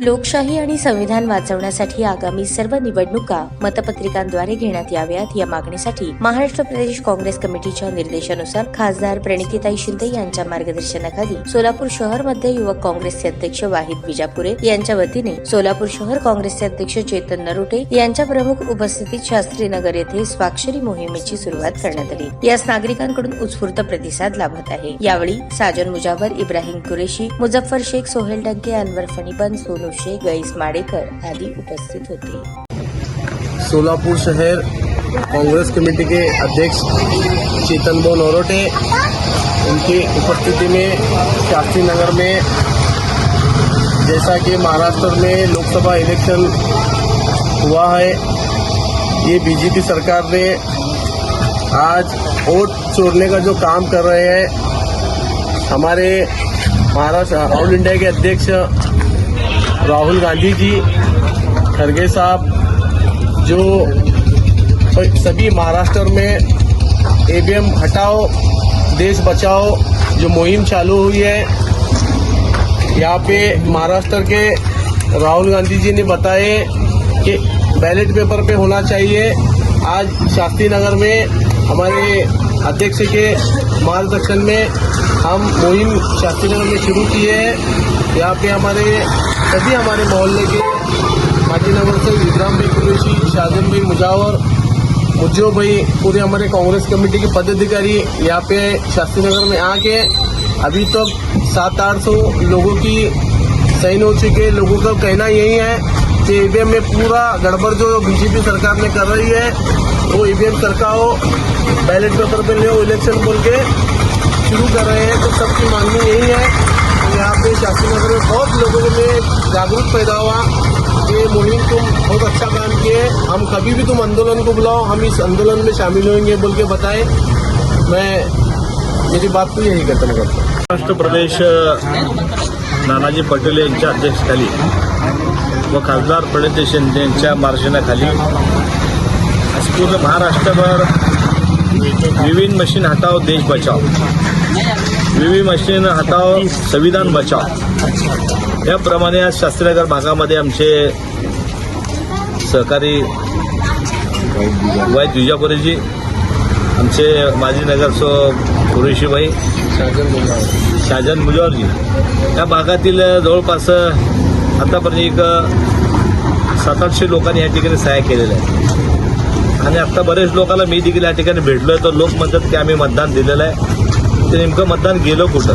लोकशाही आणि संविधान वाचवण्यासाठी आगामी सर्व निवडणुका मतपत्रिकांद्वारे घेण्यात याव्यात या मागणीसाठी महाराष्ट्र प्रदेश काँग्रेस कमिटीच्या निर्देशानुसार खासदार प्रणितीताई शिंदे यांच्या मार्गदर्शनाखाली सोलापूर शहर मध्ये युवक काँग्रेसचे अध्यक्ष वाहिद विजापुरे यांच्या वतीने सोलापूर शहर काँग्रेसचे अध्यक्ष चेतन नरोटे यांच्या प्रमुख उपस्थितीत शास्त्रीनगर येथे स्वाक्षरी मोहिमेची सुरुवात करण्यात आली। यास नागरिकांकडून उत्स्फूर्त प्रतिसाद लाभत आहे। यावेळी साजन मुजावर, इब्राहिम कुरेशी, मुजफ्फर शेख, सोहेल डंके, अनवर फणीबंद, सोनू शेख, गईस माडेकर आदि उपस्थित होते। सोलापुर शहर कांग्रेस कमेटी के अध्यक्ष चेतन नरोटे उनकी उपस्थिति में शास्त्री नगर में जैसा कि महाराष्ट्र में लोकसभा इलेक्शन हुआ है, ये बीजेपी सरकार ने आज वोट चोरने का जो काम कर रहे हैं, हमारे महाराष्ट्र ऑल इंडिया के अध्यक्ष राहुल गांधी जी, खड़गे साहब, जो सभी महाराष्ट्र में ईवीएम हटाओ देश बचाओ जो मुहिम चालू हुई है, यहाँ पे महाराष्ट्र के राहुल गांधी जी ने बताए कि बैलेट पेपर पे होना चाहिए। आज शास्त्री नगर में हमारे अध्यक्ष के मार्गदर्शन में हम मुहिम शास्त्री नगर में शुरू किए हैं। यहाँ पे सभी हमारे मोहल्ले के माजी नगर से इब्राहिम भाई कुरैशी, साजन भाई मुजावर, मुज्जो भाई, पूरे हमारे कांग्रेस कमेटी के पदाधिकारी यहाँ पे शास्त्री नगर में आके अभी तक 700-800 लोगों की साइन हो चुके। लोगों का कहना यही है कि ईवीएम में पूरा गड़बड़ जो बीजेपी सरकार ने कर रही है, वो ईवीएम सरकाओ, बैलेट पेपर पे ले इलेक्शन बोल के शुरू कर रहे हैं। तो सबकी मांगनी यही है कि यहाँ पे शास्त्री नगर में बहुत लोगों में जागरूक पैदा हुआ। ये मुहिम तुम बहुत अच्छा काम किए, हम कभी भी तुम आंदोलन को बुलाओ, हम इस आंदोलन में शामिल होंगे बोल के बताए। मेरी बात तो यही खत्म करता हूँ। महाराष्ट्र प्रदेश नानाजी पटेल यांच्या अध्यक्षतेखाली व खासदार प्रणिती शिंदे यांच्या मार्गदर्शनाखाली आज पूर्ण महाराष्ट्रभर विविंग मशीन हटाओ देश बचाओ, विविंग मशीन हटाओ संविधान बचाओ याप्रमाणे आज शास्त्रीनगर भागामध्ये आमचे सहकारी वाहिद विजापुरेजी, आमचे माजी नगरसेवक कुरेशी भाई, साजन मुजावरजी, या भागातील जवळपास आतापर्यंत एक 700-800 लोकांनी या ठिकाणी सहाय्य केलेलं आहे। आणि आता बरेच लोकांना मी देखील या ठिकाणी भेटलोय, तर लोक म्हणतात की आम्ही मतदान दिलेलं आहे, ते नेमकं मतदान गेलं कुठं,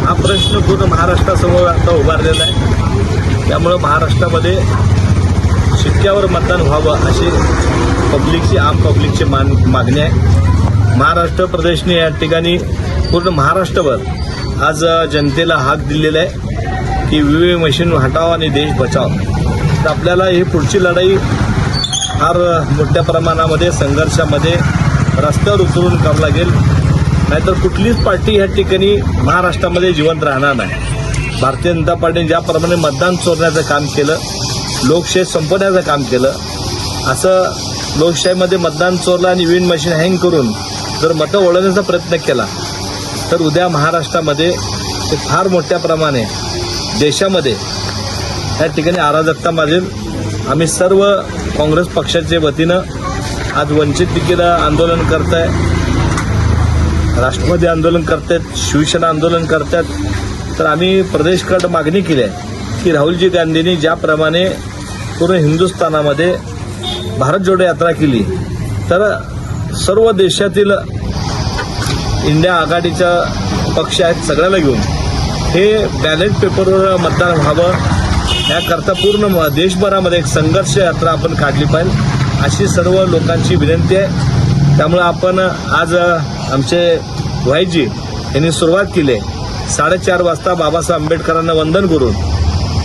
हा प्रश्न पूर्ण महाराष्ट्रासमोर आता उभारलेला आहे। त्यामुळं महाराष्ट्रामध्ये शिक्क्यावर मतदान व्हावं अशी आम पब्लिकची मागणी आहे। महाराष्ट्र प्रदेशने या ठिकाणी पूर्ण महाराष्ट्रभर आज जनतेला हाक दिलेला आहे की ईव्हीएम मशीन हटाव आणि देश बचाव। तर आपल्याला ही पुढची लढाई फार मोठ्या प्रमाणामध्ये संघर्षामध्ये रस्त्यावर उतरून करावं लागेल, नाहीतर कुठलीच पार्टी या ठिकाणी महाराष्ट्रामध्ये जिवंत राहणार नाही। भारतीय जनता पार्टीने ज्याप्रमाणे मतदान चोरण्याचं काम केलं, लोकशाही संपवण्याचं काम केलं, असं लोकशाहीमध्ये मतदान चोरलं आणि ईव्हीएम मशीन हँग करून जर मतं वळवण्याचा प्रयत्न केला तर उद्या महाराष्ट्रामध्ये ते फार मोठ्या प्रमाणे देशामध्ये या ठिकाणी अराजकता माजेल। आम्ही सर्व काँग्रेस पक्षाच्या वतीनं आज वंचित तिकीला आंदोलन करताय, राष्ट्रवादी आंदोलन करतायत, शिवसेना आंदोलन करतात। तर आम्ही प्रदेशकडे मागणी केली आहे की राहुलजी गांधींनी ज्याप्रमाणे पूर्ण हिंदुस्थानामध्ये भारत जोडो यात्रा केली, तर सर्व देशातील इंडिया आघाडीच्या पक्ष आहेत, सगळ्याला घेऊन हे बॅलेट पेपरवर मतदान व्हावं याकरता पूर्ण देशभरामध्ये एक संघर्ष यात्रा आपण काढली पाहिजे अशी सर्व लोकांची विनंती आहे। त्यामुळे आपण आज आमचे वाहिदजी यांनी सुरुवात केली आहे। 4:30 वाजता बाबासाहेब आंबेडकरांना वंदन करून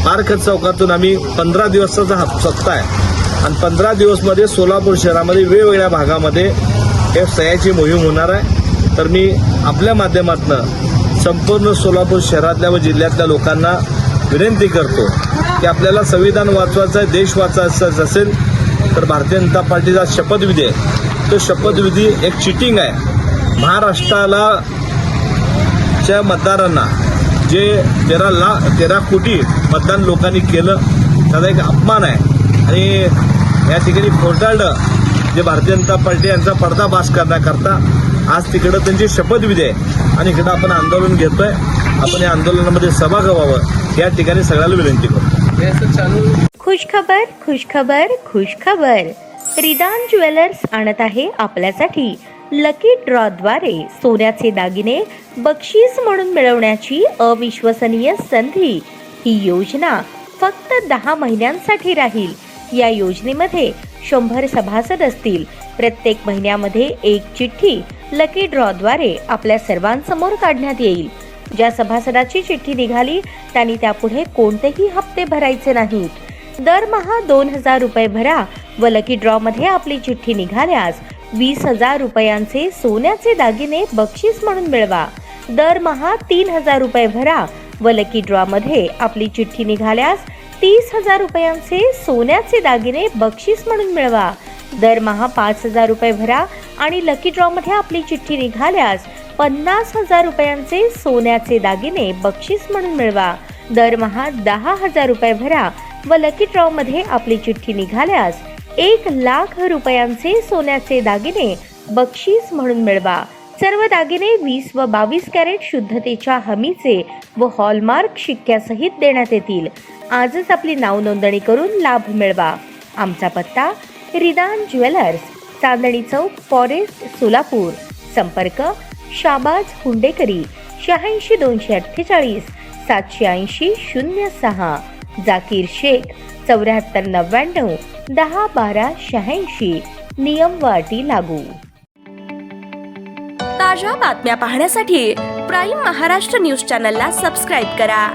पार्क चौकातून आम्ही 15 दिवसाचा सप्ताह आहे आणि 15 दिवसमध्ये सोलापूर शहरामध्ये वेगवेगळ्या भागामध्ये हे सह्याची मोहीम होणार आहे। तर मी आपल्या माध्यमातून संपूर्ण सोलापूर शहरातल्या व जिल्ह्यातल्या लोकांना विनंती करतो की आपल्याला संविधान वाचवायचं आहे, देश वाचवायचा असेल तर भारतीय जनता पार्टीचा शपथविधी आहे, तो शपथविधी एक चिटिंग आहे। महाराष्ट्राला च्या मतदारांना जे 13 कोटी मतदान लोकांनी केलं त्याचा एक अपमान आहे आणि या ठिकाणी खोटारडं जे भारतीय जनता पार्टी यांचा पर्दाफाश करण्याकरता आज तिकडं त्यांची शपथविधी आहे आणि इकडं आपण आंदोलन घेतोय. आपण या आंदोलनामध्ये सहभाग व्हावं या ठिकाणी सगळ्याला विनंती करतो. खुशखबर खुशखबर खुशखबर. रिदान ज्वेलर्स आणत आहे आपल्यासाठी लकी ड्रॉद्वारे सोन्याचे दागिने बक्षीस म्हणून मिळवण्याची अविश्वसनीय संधी. ही योजना फक्त 10 महिन्यांसाठी राहील. या योजनेमध्ये 100 सभासद असतील. प्रत्येक महिन्यामध्ये एक चिठ्ठी लकी ड्रॉद्वारे आपल्या सर्वांसमोर काढण्यात येईल. ज्या सभासदाची चिठ्ठी निघाली त्यांनी त्यापुढे कोणतेही हप्ते भरायचे नाहीत. दरमहा 2000 रुपये भरा व लकी ड्रॉ मध्ये आपली चिठ्ठी निघाल्यास 20,000 रुपयांचे सोन्याचे दागिने बक्षीस म्हणून मिळवा. दरमहा 3000 रुपये भरा व लकी ड्रॉ मध्ये आपली चिठ्ठी निघाल्यास 30,000 रुपयांचे सोन्याचे दागिने बक्षीस म्हणून मिळवा. दरमहा 5,000 रुपये भरा आणि लकी ड्रॉ मध्ये आपली चिठ्ठी निघाल्यास 50,000 रुपयांचे सोन्याचे दागिने बक्षीस म्हणून मिळवा. दरमहा 10,000 रुपये भरा व लकी ड्रॉ मध्ये आपली चिठ्ठी निघाल्यास 1,00,000 रुपयांचे सोन्याचे दागिने बक्षीस म्हणून मिळवा. सर्व दागिने 20 व 22 कॅरेट शुद्धतेच्या हमीचे व हॉलमार्क शिक्क्यासहित देण्यात येतील. आजच आपली नाव नोंदणी करून लाभ मिळवा. आमचा पत्ता रिदान ज्वेलर्स, चांदणी चौक, फॉरेस्ट, सोलापूर. संपर्क शाबाज हुंडेकरी 86 248 780 06. जाकीर शेख 74 99 10 12 86. नियम व अटी लागू. ताज्या बातम्या पाहण्यासाठी प्राईम महाराष्ट्र न्यूज चॅनलला सबस्क्राईब करा.